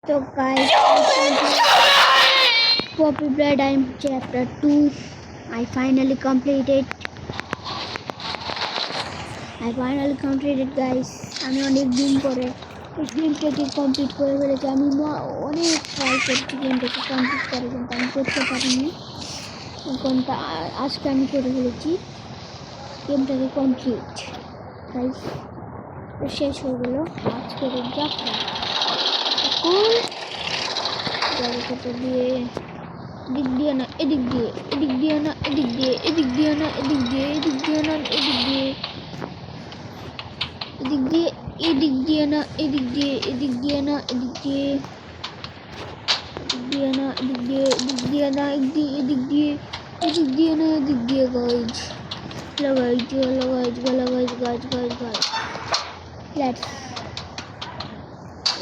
So guys, Poppy Blood, I'm chapter 2. I finally completed. Guys. আমি অনেক দিন পরে এই গেমটাকে কমপ্লিট করে ফেলেছি। আমি অনেক ট্রাই করছি গেমটাকে কমপ্লিট করে, কিন্তু আমি করতে পারিনি। কোনটা আজকে আমি করে ফেলেছি গেমটাকে কমপ্লিট। গাইস শেষ হয়ে গেল আজকের যাত্রা। এখন দিয়ে দিক দিয়ে না এদিক দিয়ে, এদিক দিয়ে না এদিক দিয়ে, এদিক দিয়ে না এদিক দিয়ে, এদিক দিয়ে না এদিক দিয়ে, এদিক দিয়ে, এদিক দিয়ে না এদিক দিয়ে, এদিক দিয়ে না এদিক দিয়ে, এদিক দিয়ে না এদিক দিয়ে, এদিক দিয়ে না এদিক দিয়ে, এদিক দিয়ে, এদিক দিয়ে না এদিক দিয়ে। গাইজ লাগাইজ লাগাইজ লাগাইজ guys guys guys let's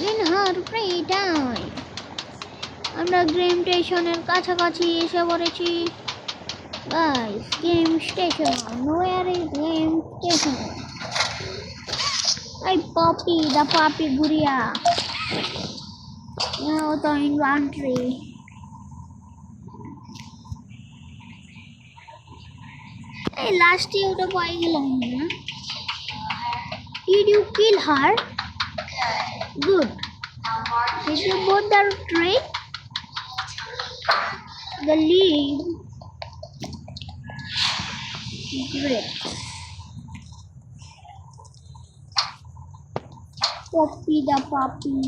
in her free time. আমরা গেম স্টেশনের কাছাকাছি এসে পড়েছি। Guys game station, where is game station? এই পপি, the puppy গুড়িয়া ও তো ইনভেন্টরি। এই লাস্টে ওটা পাই গেলাম না। Did you kill her? Good. Did you both the tree? The leaf. Great. Poppy the puppy.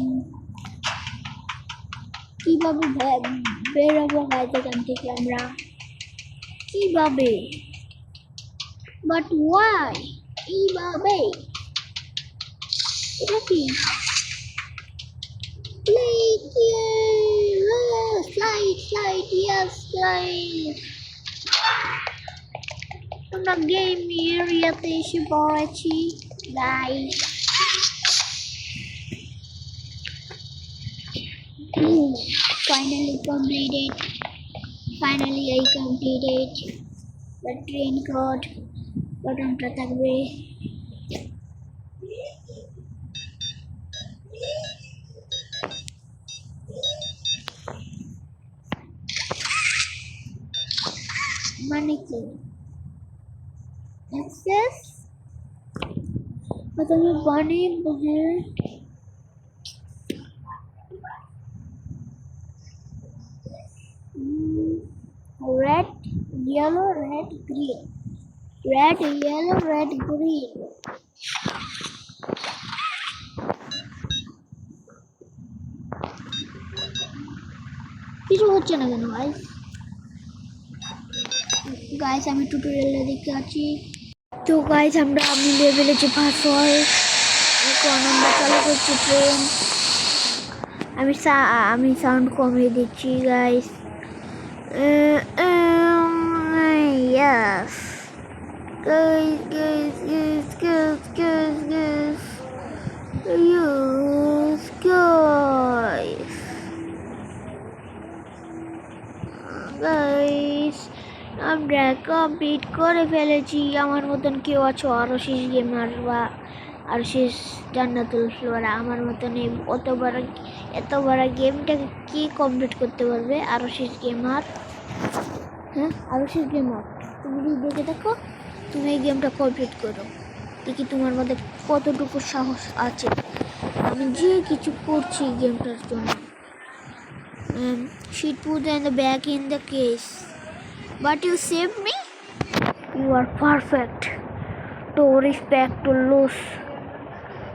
কিভাবে বেরোবো গাইজ এখান থেকে আমরা? কিভাবে? But why? কিভাবে? এটা কি? Slide, yes, slide. আমরা গেম এরিয়াতে এসে পড়েছি guys. Finally I completed the train code. বাটনটা থাকবে। মানে কি অ্যাক্সেস প্রথমে বানি বুঝে red yellow red green, red yellow red green। কিছু হচ্ছে না কেন গাইস? আমি টিউটোরিয়ালে দেখতে আছি। তো গাইস আমি লেভেলে যে পাস হয়, এখন আমরা চালু করছি ট্রেন। আমি সাউন্ড কমিয়ে দিচ্ছি guys. Yes. Guys. Yes, guys. Guys, আমরা কমপ্লিট করে ফেলেছি। আমার মতন কেউ আছো আরো শেষ গেমার বা আরো শেষ জান্নাতুল ফ্লোরা? আমার মতন এত বড় গেমটাকে কি কমপ্লিট করতে পারবে? আরো শেষ গেমার, হ্যাঁ আরো শেষ গেমার, তুমি দেখে দেখো, তুমি এই গেমটা কমপ্লিট করো, দেখি তোমার মধ্যে কতটুকু সাহস আছে। আমি যে কিছু করছি গেমটার জন্য। She put in the back in the case, but you saved me. You are perfect. To respect to lose.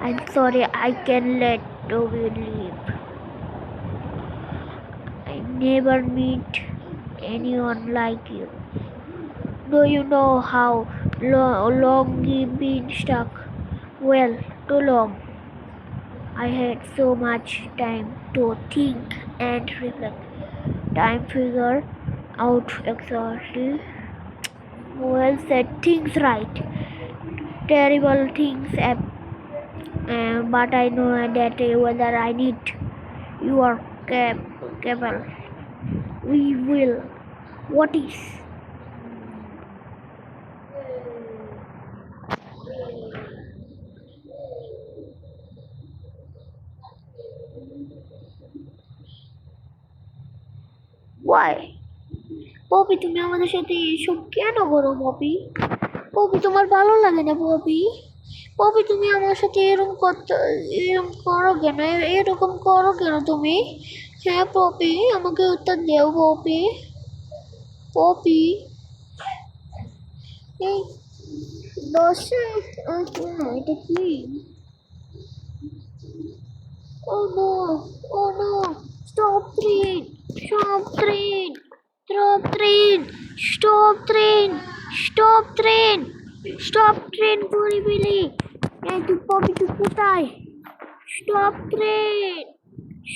I'm sorry, I can let you leave. I never meet anyone like you. Do you know how long you've been stuck? Well, too long. I had so much time to think and reflect. Time figure out exactly. Well said, things right. Terrible things happen, but I know that whether I need you are capable. We will. What is? Why? Poppy তুমি আমাদের সাথে এসব কেন করো poppy? Poppy তোমার ভালো লাগে না পপি? পপি তুমি আমার সাথে এরকম করো কেন? এরকম করো কেন তুমি? হ্যাঁ পপি, আমাকে উত্তর দেও পপি। পপি এই দশে এটা কি? Oh no! Oh no! Stop train! Stop train! Stop train! Stop train! Stop train! Stop train! Puri Billy! এই তুই পপি তুই কোথায়? Stop train!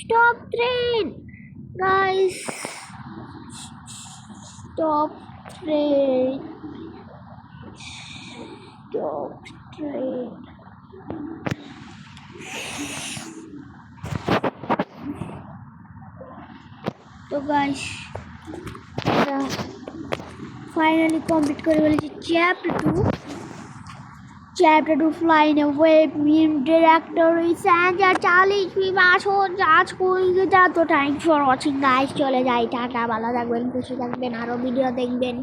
Stop train! Guys! Stop train! Stop train! তো গাইস ফাইনালি কমপ্লিট করে ফেলেছি chapter 2 flying away meme director is and Charlie আসুন আজ কই যা তো থ্যাংকস ফর ওয়াচিং গাইস চলে যাই টাটা ভালো থাকবেন খুশি থাকবেন আরো ভিডিও দেখবেন